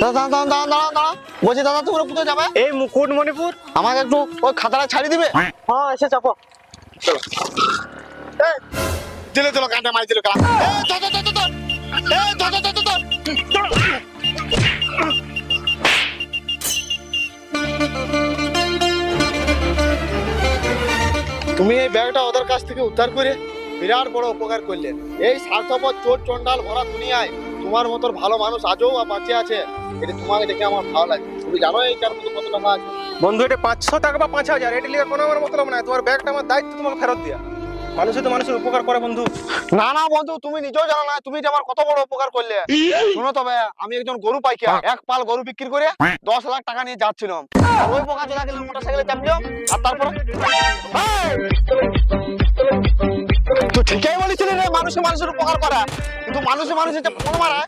দাদা দাঁড়ান দাঁড়ান দাঁড়ান দাঁড়ান, বলছি দাদা তোমরা কোথায় যাবে? এই মুকুটমণিপুর। আমাকে একটু ওই খাতাটা ছাড়ি দিবে? হ্যাঁ এসে চাপো। দিলে দিল কাঁটা মারি দিল কালা। এই ধর ধর ধর ধর, এই ধর ধর ধর ধর। তুমি এই ব্যাগটা ওদের কাছ থেকে উদ্ধার করে বিরাট বড় উপকার করলে। এই স্বার্থপর চোর চন্ডাল ভরা দুনিয়ায় তোমার মতো ভালো মানুষ আজও বাঁচে আছে, এটা তোমাকে দেখে আমার ভালো লাগে। তুমি জানো এইটার মধ্যে কত টাকা আছে? বন্ধু এটা 500 টাকা বা 5000, এটা লিখে কোনো আমার মতলব নাই। তোমার ব্যাগটা আমার দায়িত্ব, তোমাকে ফেরত দিয়া। মানুষে তো মানুষের উপকার করে বন্ধু। না না বন্ধু, তুমি নিজেও জানো না তুমি যে আমার কত বড় উপকার করলে। শোনো তবে, আমি একজন গরু পাইকার, এক পাল গরু বিক্রি করে 10 লাখ টাকা নিয়ে যাচ্ছিলাম। আর ওই পোকা চলে গেলে মোটরসাইকেলে চাপলাম, আর তারপরে তো ঠিকই বলেছিলি রে, মানুষে মানুষের উপকার করা, কিন্তু মানুষে মানুষের যে ফোন মারা